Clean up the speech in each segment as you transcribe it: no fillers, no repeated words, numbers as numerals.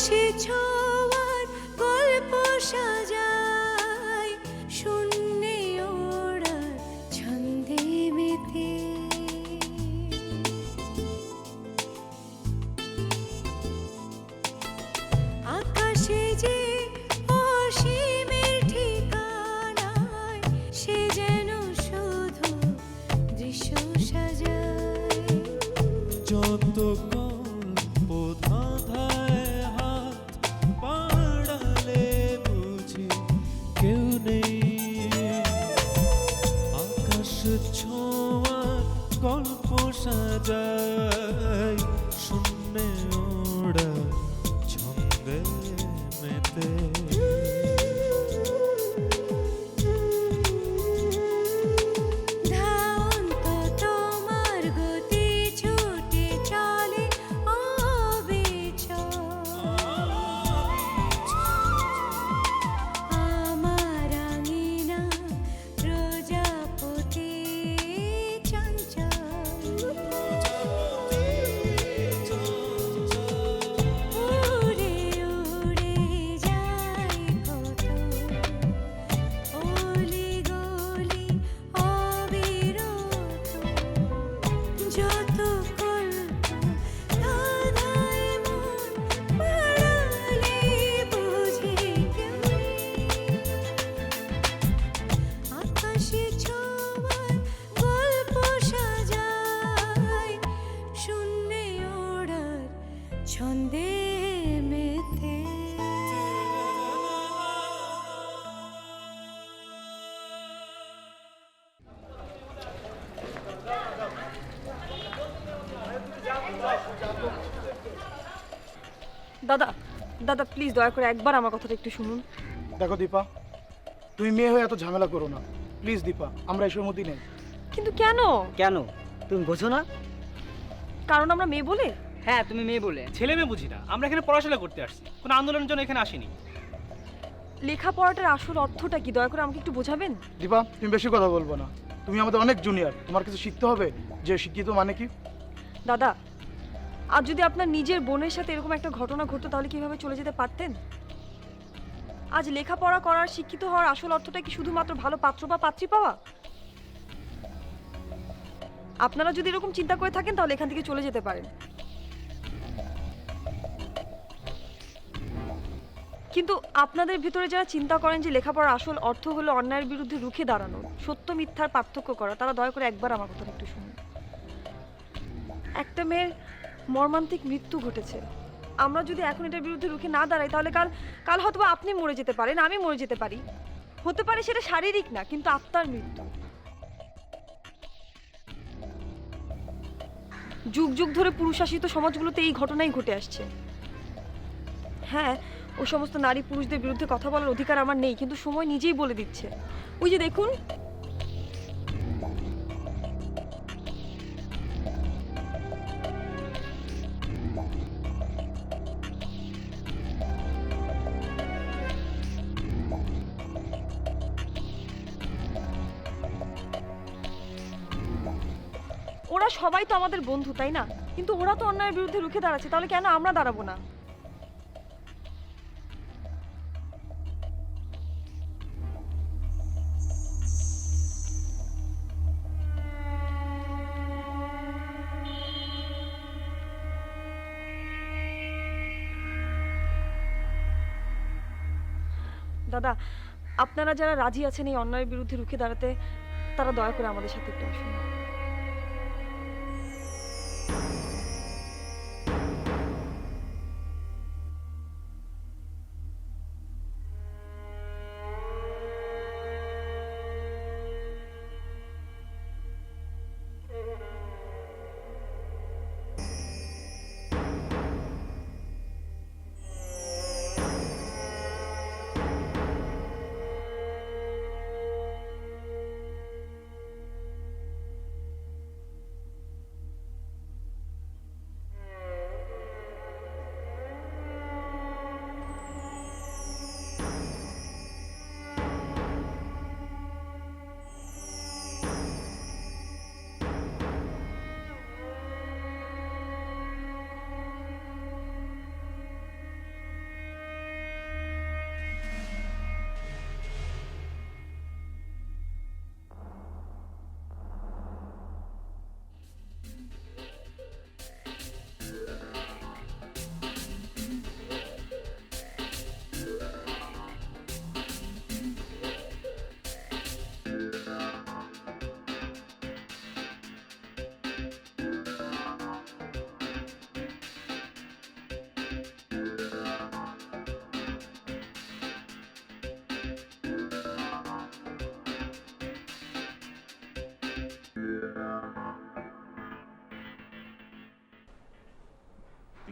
আকাশে ছোঁয়ার গল্প সাজায়, শূন্যে ওড়ার ছন্দে মেতে। আকাশে যে অসীমের ঠিকানায়, সে যেন শুধু দৃশ্য সাজায়। যত গল্প ধাঁধায় হাত বাড়ালে বুঝি কেউ নেই, আকাশ ছোঁয়ার গল্প সাজায়, শূন্যে ওড়া ছন্দে মেতে। ধাওন্ত তোমার গতি ছুটে চলে অবিচল, আমার আঙিনা প্রজাপতি চঞ্চল। উড়ে উড়ে যায় কত অলি গলি অবিরত, যত গল্প ধাঁধায় মন বাড়ালে বুঝি কেউ নেই। আকাশে ছোঁয়ার গল্প সাজায়, শূন্যে ওড়ার ছন্দে মেতে। দাদা দাদা প্লিজ দয়া করে একবার আমার কথাটা একটু শুনুন। দেখো দীপা, তুমি মেয়ে হয়ে এত ঝামেলা করো না প্লিজ। দীপা, আমরা এসবের মধ্যেই নেই। কিন্তু কেন? কেন তুমি বোঝো না? কারণ আমরা মেয়ে বলে? হ্যাঁ তুমি মেয়ে বলে। ছেলে মেয়ে বুঝি না, আমরা এখানে পড়াশোনা করতে আসছি, কোনো আন্দোলনের জন্য এখানে আসিনি। লেখাপড়াটার আসল অর্থটা কি দয়া করে আমাকে একটু বোঝাবেন? দীপা, তুমি বেশি কথা বলবো না। তুমি আমাদের অনেক জুনিয়র, তোমার কিছু শিখতে হবে যে শিক্ষিত মানে কি। দাদা, আর যদি আপনার নিজের বোনের সাথে এরকম একটা ঘটনা ঘটতো তাহলে কিভাবে চলে যেতে পারতেন? আজ লেখাপড়া করার, শিক্ষিত হওয়ার আসল অর্থটা কি শুধুমাত্র ভালো পাত্র বা পাত্রী পাওয়া? আপনারা যদি এরকম চিন্তা করে থাকেন তাহলে এখান থেকে চলে যেতে পারেন। কিন্তু আপনাদের ভিতরে যারা চিন্তা করেন যে লেখাপড়ার আসল অর্থ হলো অন্যায়ের বিরুদ্ধে রুখে দাঁড়ানো, সত্য মিথ্যার পার্থক্য করা, তারা দয়া করে একবার আমার কথা একটু শুনুন। একটা মেয়ের মর্মান্তিক মৃত্যু ঘটেছে। আমরা যদি এখন এটার বিরুদ্ধে রুখে না দাঁড়াই তাহলে কাল হয়তো আপনি মরে যেতে পারেন, আমি মরে যেতে পারি। হতে পারে সেটা শারীরিক না, কিন্তু আত্মার মৃত্যু। যুগ যুগ ধরে পুরুষাসিত সমাজগুলোতে এই ঘটনাই ঘটে আসছে। হ্যাঁ, ওই সমস্ত নারী পুরুষদের বিরুদ্ধে কথা বলার অধিকার আমার নেই, কিন্তু সময় নিজেই বলে দিচ্ছে। ওই যে দেখুন, ওরা সবাই তো আমাদের বন্ধু, তাই না? কিন্তু ওরা তো অন্যায়ের বিরুদ্ধে রুখে দাঁড়াচ্ছে, তাহলে কেন আমরা দাঁড়াবো না? দাদা, আপনারা যারা রাজি আছেন এই অন্যায়ের বিরুদ্ধে রুখে দাঁড়াতে, তারা দয়া করে আমাদের সাথে একটু আসুন।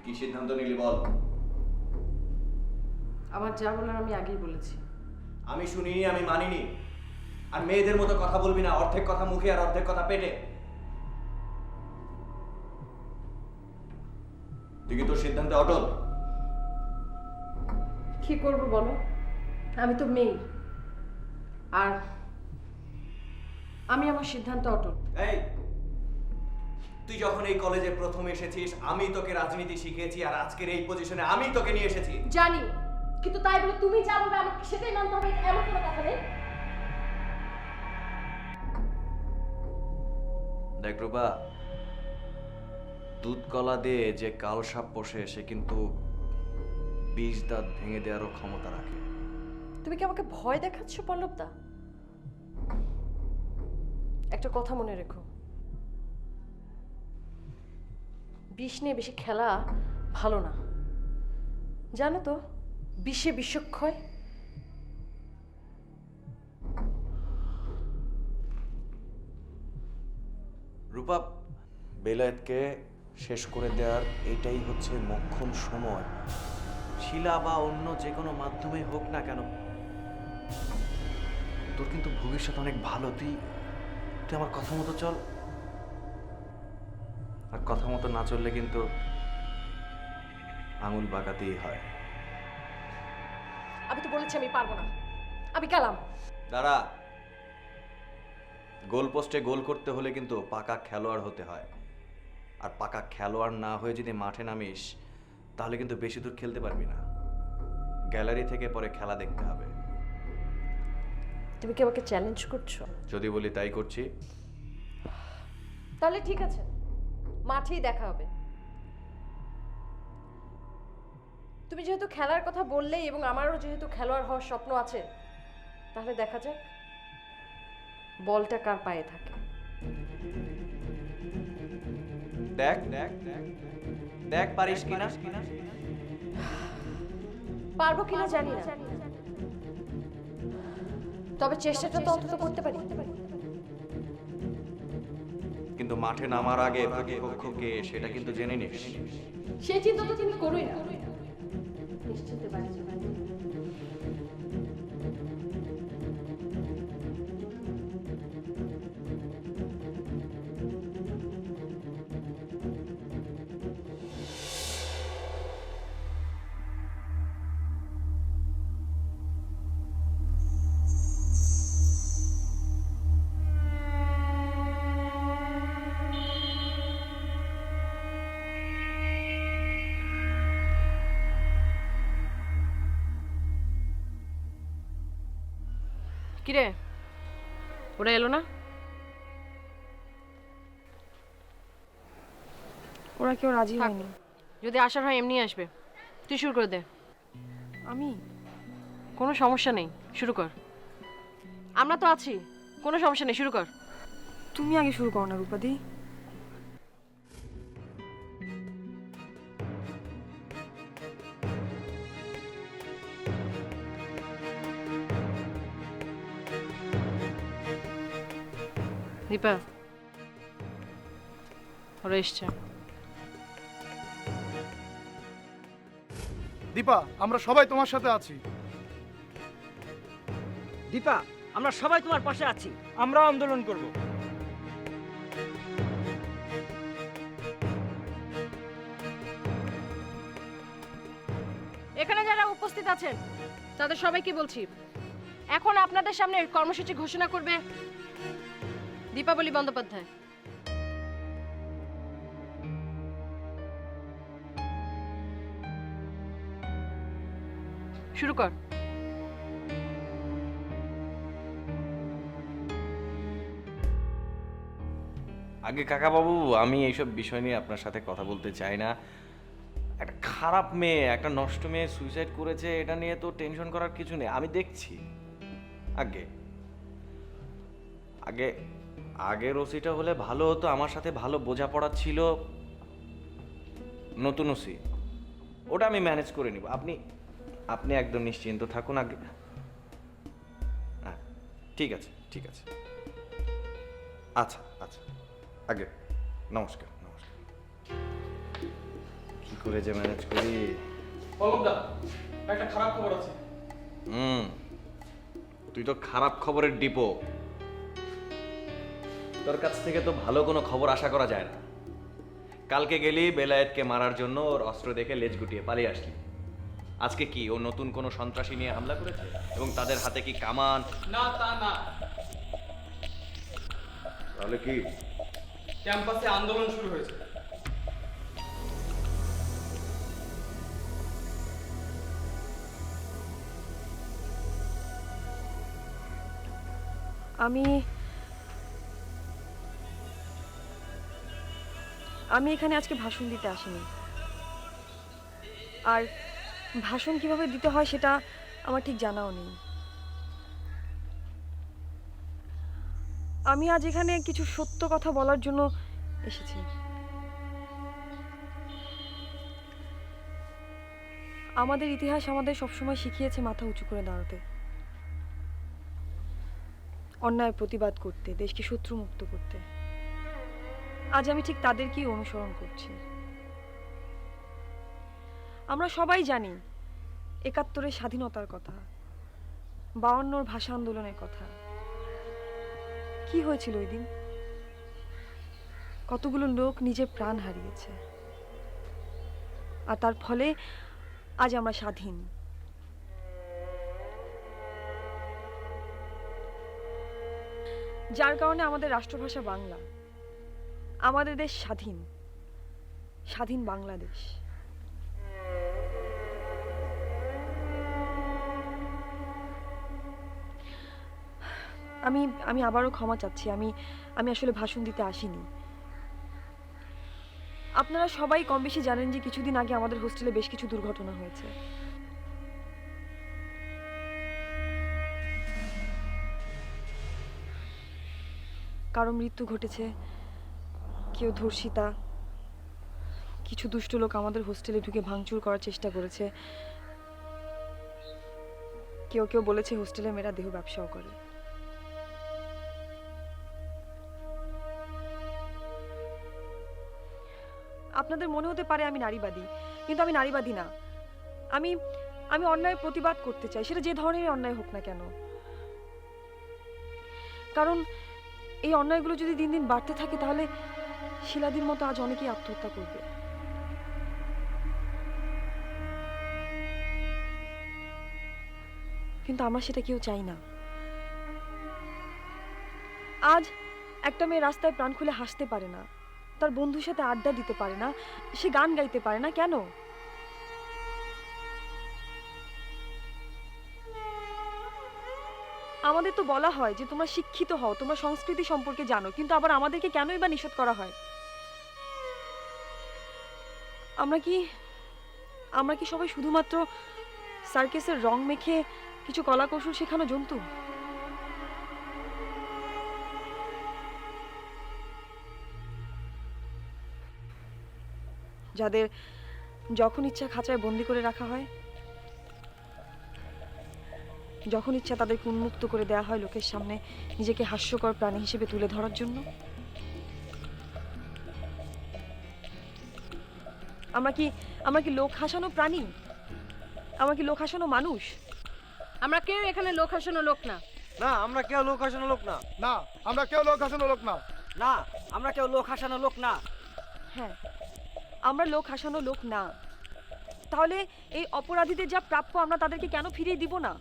কি সিদ্ধান্ত নিলি বল। আমার যা বলার আমি আগেই বলেছি। আমি শুনিনি, আমি মানিনি। আর মেয়েদের মতো কথা বলবি না, অর্ধেক কথা মুখে আর অর্ধেক কথা পেটে। তুই কি তোর সিদ্ধান্তে অটল? কি করব বলো, আমি তো মেয়ে, আর আমি আমার সিদ্ধান্ত অটল। এই, তুই যখন এই কলেজে প্রথম এসেছিস আমি তোকে রাজনীতি শিখিয়েছি, আর আজকের এই পজিশনে আমি তোকে নিয়ে এসেছি। জানি, কিন্তু তাই বলে তুমি যা বলবে আমাকে সেটাই মানতে হবে এমন কোনো কথা নেই। দেখ রূপা, দুধ কলা দিয়ে যে কাল সাপ পোষে সে কিন্তু বীজ দাঁত ভেঙে দেওয়ারও ক্ষমতা রাখে। তুমি কি আমাকে ভয় দেখাচ্ছ পল্লবদা? একটা কথা মনে রেখো, বিষ নিয়ে বেশি খেলা ভালো না, জানো তো বিষে বিষক্ষয়। রূপা, বেলায়েতকে শেষ করে দেওয়ার এটাই হচ্ছে মোক্ষম সময়। শিলা বা অন্য যে কোনো মাধ্যমে হোক না কেন, তোর কিন্তু ভবিষ্যৎ অনেক ভালো। তুই আমার কথা মতো চল, আর কথা মতো না চললে কিন্তু আঙুল বাঁকাতেই হয়। আমি তো বলেছি আমি পারবো না, আমি গেলাম। দাঁড়া, গোল পোস্টে গোল করতে হলে কিন্তু পাকা খেলোয়াড় হতে হয়, আর পাকা খেলোয়াড় না হয়ে যদি মাঠে নামিস তাহলে কিন্তু বেশি দূর খেলতে পারবি না। গ্যালারি থেকে পরে খেলা দেখতে হবে। তুমি কি আমাকে চ্যালেঞ্জ করছো? যদি বলি তাই করছি। তাহলে ঠিক আছে, মাঠেই দেখা হবে। তুমি যেহেতু খেলার কথা বললে এবং আমারও যেহেতু খেলোয়াড় হওয়ার স্বপ্ন আছে, তাহলে দেখা যাক বলটা কার পায়ে থাকে। দেখ দেখ দেখ পারিস কিনা। পারবো কিনা জানি না, তবে চেষ্টাটা তো অন্তত করতে পারি। কিন্তু মাঠে নামার আগে প্রতিপক্ষ কে সেটা কিন্তু জেনে নিস। সেই চিন্তা তো তুমি করোই না, নিশ্চিন্তে বাড়ি যাও। কিরে, ওরা এলো না? ওরা কেউ রাজি হয়নি। যদি আসার হয় এমনি আসবে, তুই শুরু করে দে। আমি কোনো সমস্যা নেই, শুরু কর। আমরা তো আছি, কোনো সমস্যা নেই, শুরু কর। তুমি আগে শুরু করো না রূপাদি। দীপা, ওরা এসছে। দীপা, আমরা সবাই তোমার সাথে আছি। দীপা, আমরা সবাই তোমার পাশে আছি। আমরাও আন্দোলন করব। এখানে যারা উপস্থিত আছেন তাদের সবাইকে বলছি, এখন আপনাদের সামনে কর্মসূচি ঘোষণা করবে দীপাবলি বন্দ্যোপাধ্যায়। শুরু কর। আগে কাকাবাবু, আমি এইসব বিষয় নিয়ে আপনার সাথে কথা বলতে চাই না। একটা খারাপ মেয়ে, একটা নষ্ট মেয়ে সুইসাইড করেছে, এটা নিয়ে তো টেনশন করার কিছু নেই। আমি দেখছি। আগে আগে আগের ওসিটা হলে ভালো হতো, আমার সাথে ভালো বোঝাপড়া ছিল। নতুন ওসি, ওটা আমি ম্যানেজ করে নিব। আপনি আপনি একদম নিশ্চিন্ত থাকুন। আগে হ্যাঁ, ঠিক আছে ঠিক আছে। আচ্ছা আচ্ছা, আগে নমস্কার নমস্কার। কি করে যে ম্যানেজ করি। পল্লবদা, একটা খারাপ খবর আছে। তুই তো খারাপ খবরের ডিপো। তোর কাছ থেকে তো ভালো কোনো খবর আশা করা যায় না। কালকে গেলি বেলায়েতকে মারার জন্য, ওর অস্ত্র দেখে লেজ গুটিয়ে পালিয়ে আসলি। আজকে কি ও নতুন কোনো সন্ত্রাসী নিয়ে হামলা করেছে এবং তাদের হাতে কি কামান? না, তা না। তাহলে কি? ক্যাম্পাসে আন্দোলন শুরু হয়েছে। আমি আমি এখানে আজকে ভাষণ দিতে আসিনি। আর ভাষণ কিভাবে দিতে হয় সেটা আমার ঠিক জানাও নেই। আমি আজ এখানে কিছু সত্য কথা বলার জন্য এসেছি। আমাদের ইতিহাস আমাদের সবসময় শিখিয়েছে মাথা উঁচু করে দাঁড়াতে, অন্যায়ের প্রতিবাদ করতে, দেশকে শত্রুমুক্ত করতে। আজ আমি ঠিক তাদেরকেই অনুসরণ করছি। আমরা সবাই জানি ৭১-এর স্বাধীনতার কথা, ৫২-র ভাষা আন্দোলনের কথা। কি হয়েছিল ওই দিন? কতগুলো লোক নিজের প্রাণ হারিয়েছে, আর তার ফলে আজ আমরা স্বাধীন। যার কারণে আমাদের রাষ্ট্রভাষা বাংলা, আমাদের দেশ স্বাধীন, স্বাধীন বাংলাদেশ। আমি আবারও ক্ষমা চাচ্ছি। আমি আসলে ভাষণ দিতে আসিনি। আপনারা সবাই কম বেশি জানেন যে কিছুদিন আগে আমাদের হোস্টেলে বেশ কিছু দুর্ঘটনা হয়েছে। কারো মৃত্যু ঘটেছে, কেউ ধর্ষিতা, কিছু দুষ্ট লোক আমাদের হোস্টেলে ঢুকে ভাঙচুর করার চেষ্টা করেছে, কেউ কেউ বলেছে হোস্টেলে মেয়েরা দেহ ব্যবসাও করে। আপনাদের মনে হতে পারে আমি নারীবাদী, কিন্তু আমি নারীবাদী না। আমি অন্যায়ের প্রতিবাদ করতে চাই, সেটা যে ধরনের অন্যায় হোক না কেন। কারণ এই অন্যায়গুলো যদি দিন দিন বাড়তে থাকে তাহলে শিলাদির মতো আজ অনেকেই আত্মহত্যা করবে। কিন্তু আমরা সেটা কেউ চাই না। আজ একটা মেয়ে রাস্তায় প্রাণ খুলে হাসতে পারে না, তার বন্ধুর সাথে আড্ডা দিতে পারে না, সে গান গাইতে পারে না। কেন? আমাদের তো বলা হয় যে তোমরা শিক্ষিত হও, তোমরা সংস্কৃতি সম্পর্কে জানো, কিন্তু আবার আমাদেরকে কেনই বা নিষেধ করা হয়? আমরা কি সবাই শুধুমাত্র সার্কাসের রং মেখে কিছু কলা কৌশল শেখানো জন্তু? যাদের যখন ইচ্ছা খাঁচায় বন্দি করে রাখা হয়, যখন ইচ্ছা তাদেরকে উন্মুক্ত করে দেওয়া হয় লোকের সামনে নিজেকে হাস্যকর প্রাণী হিসেবে তুলে ধরার জন্য। আমরা কি লোক হাসানো প্রাণী? আমরা কি লোক হাসানো মানুষ? আমরা কেউ এখানে লোক হাসানো লোক না। না, আমরা কেউ লোক হাসানো লোক না। না, আমরা কেউ লোক হাসানো লোক না। না, আমরা কেউ লোক হাসানো লোক না। হ্যাঁ, আমরা লোক হাসানো লোক না। তাহলে এই অপরাধীদের যা প্রাপ্য আমরা তাদেরকে কেন ফিরিয়ে দিব না?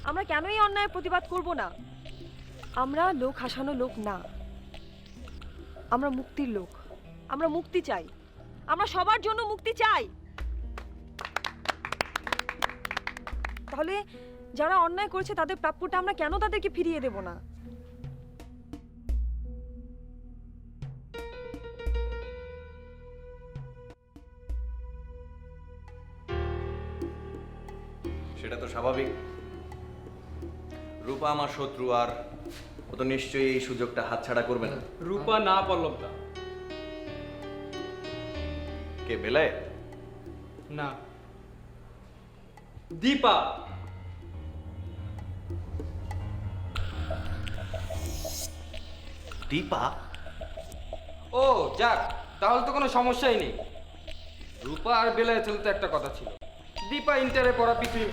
আমরা কেন এই অন্যায়ের প্রতিবাদ করব না? আমরা লোক হাসানো লোক না, আমরা মুক্তির লোক। আমরা মুক্তি চাই, আমরা সবার জন্য মুক্তি চাই। তাহলে যারা অন্যায় করেছে তাদের প্রাপ্যটা আমরা কেন তাদেরকে ফিরিয়ে দেব না? সেটা তো স্বাভাবিক। রূপা আমার শত্রু, আর ও তো নিশ্চয়ই এই সুযোগটা হাতছাড়া করবে না। রূপা না, পল্লবদা। কে, বেলায়েত? না, দীপা। দীপা? ও যাক, তাহলে তো কোনো সমস্যাই নেই। রূপা আর বেলায় চলতে একটা কথা ছিল। দীপা ইন্টারে পড়া পৃথিবী।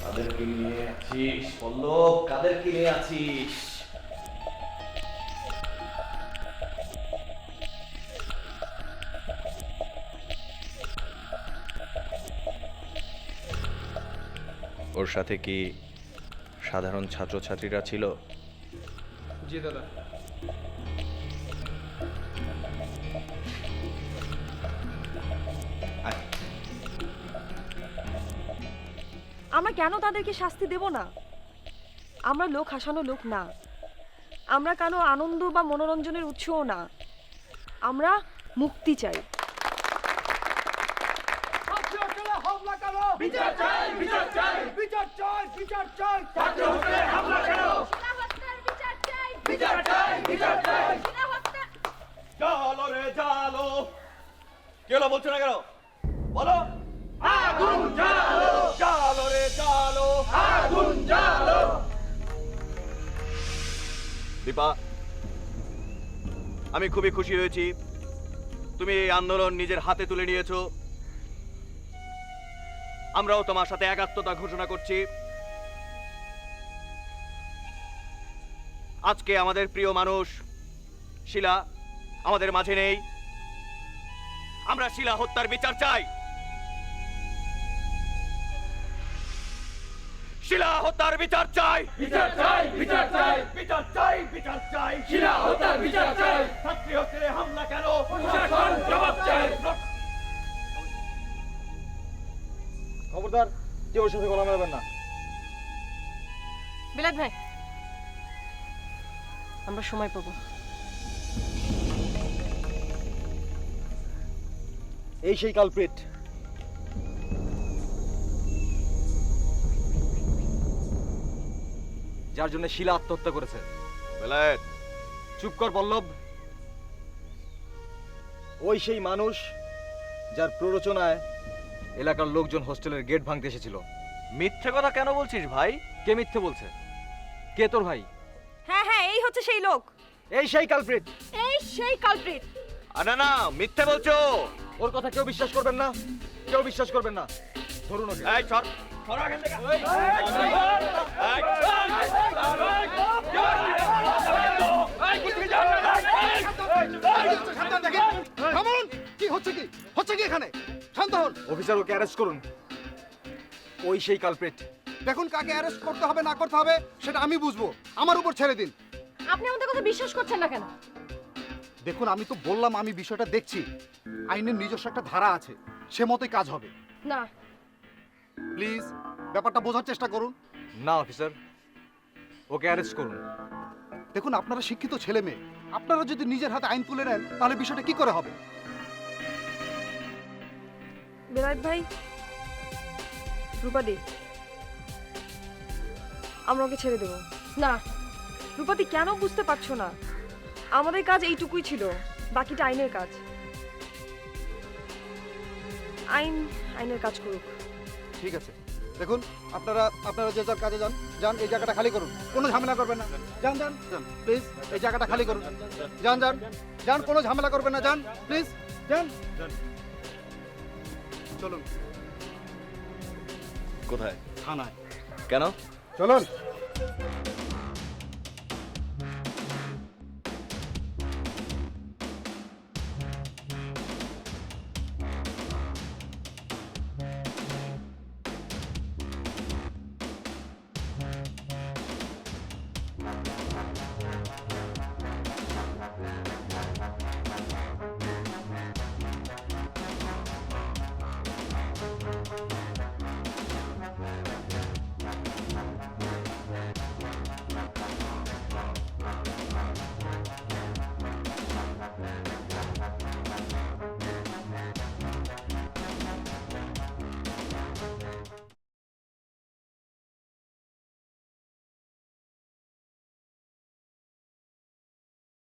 কাদেরকে নিয়ে আছিস পল্লব, কাদেরকে নিয়ে আছিস? ওর সাথে কি সাধারণ ছাত্রছাত্রীরা ছিল? জি দাদা। আয়। আমরা কেন তাদেরকে শাস্তি দেব না? আমরা লোক হাসানো লোক না, আমরা কেন আনন্দ বা মনোরঞ্জনের উৎসও না, আমরা মুক্তি চাই। জালো রে জালো, কে হলো বলছো না কেন? বলো। আগুন জালো, জালো রে জালো, আগুন জালো। দীপা, আমি খুবই খুশি হয়েছি তুমি এই আন্দোলন নিজের হাতে তুলে নিয়েছো। আমরাও তোমার সাথে একাত্মতা ঘোষণা করছি। আজকে আমাদের প্রিয় মানুষ শিলা আমাদের মাঝে নেই। আমরা শিলা হত্যার বিচার চাই। শিলা হত্যার বিচার চাই, বিচার চাই, বিচার চাই, বিচার চাই, বিচার চাই, শিলা হত্যার বিচার চাই। ছাত্রী হত্যে হামলা কেন? প্রশাসন জবাব চাই। খবরদার, কেউ ওর সাথে গলা মেলাবেন না। বিলাত ভাই, আমরা সময় পাবো। এই সেই কালপ্রিট। যার জন্য শিলা আত্মহত্যা করেছে। বেলায়েত, চুপ কর পল্লব। ওই সেই মানুষ যার প্ররোচনায় এলাকার লোকজন হোস্টেলের গেট ভাঙতে এসেছিল। মিথ্যে কথা কেন বলছিস ভাই? কে মিথ্যে বলছে? কে তোর ভাই? হ্যাঁ হ্যাঁ, এই হচ্ছে সেই লোক। এই সেই কালপ্রিট। এই সেই কালপ্রিট। না না, মিথ্যে বলছো। ওর কথা কেউ বিশ্বাস করবেন না, কেউ বিশ্বাস করবেন না। ধরুন ওকে। এই সর, সর এখান থেকে। কি হচ্ছে কি হচ্ছে কি এখানে? শান্ত হন অফিসার, ওকে অ্যারেস্ট করুন। ওই সেই কালপ্রিট। দেখুন, কাকে অ্যারেস্ট করতে হবে না করতে হবে সেটা আমি বুঝবো, আমার উপর ছেড়ে দিন। আপনি আমাদের কথা বিশ্বাস করছেন না কেন? দেখুন, আমি তো বললাম আমি বিষয়টা দেখছি, আইনের নিজস্ব একটা ধারা আছে, সে মতোই কাজ হবে। না, প্লিজ ব্যাপারটা বোঝার চেষ্টা করুন। না অফিসার, ওকে অ্যারেস্ট করুন। দেখুন, আপনারা শিক্ষিত ছেলে মেয়ে, আপনারা যদি নিজের হাতে আইন তুলে নেন তাহলে বিষয়টা কি করে হবে? বেলায়েত ভাই, রূপাদি, আমরা ওকে ছেড়ে দেবো না। রূপাদি, কেন বুঝতে পারছো না? আমাদের কাজ এইটুকুই ছিল, বাকিটা আইনের কাজ। আইন আইনের কাজ করুক। ঠিক আছে, দেখুন, আপনারা যে যার কাজে যান, যান, এই জায়গাটা খালি করুন, কোনো ঝামেলা করবেন না। যান যান যান, প্লিজ এই জায়গাটা খালি করুন। যান যান যান, কোনো ঝামেলা করবেন না, যান প্লিজ, যান। চলুন কোথায়? থানায়। কেন? চলুন।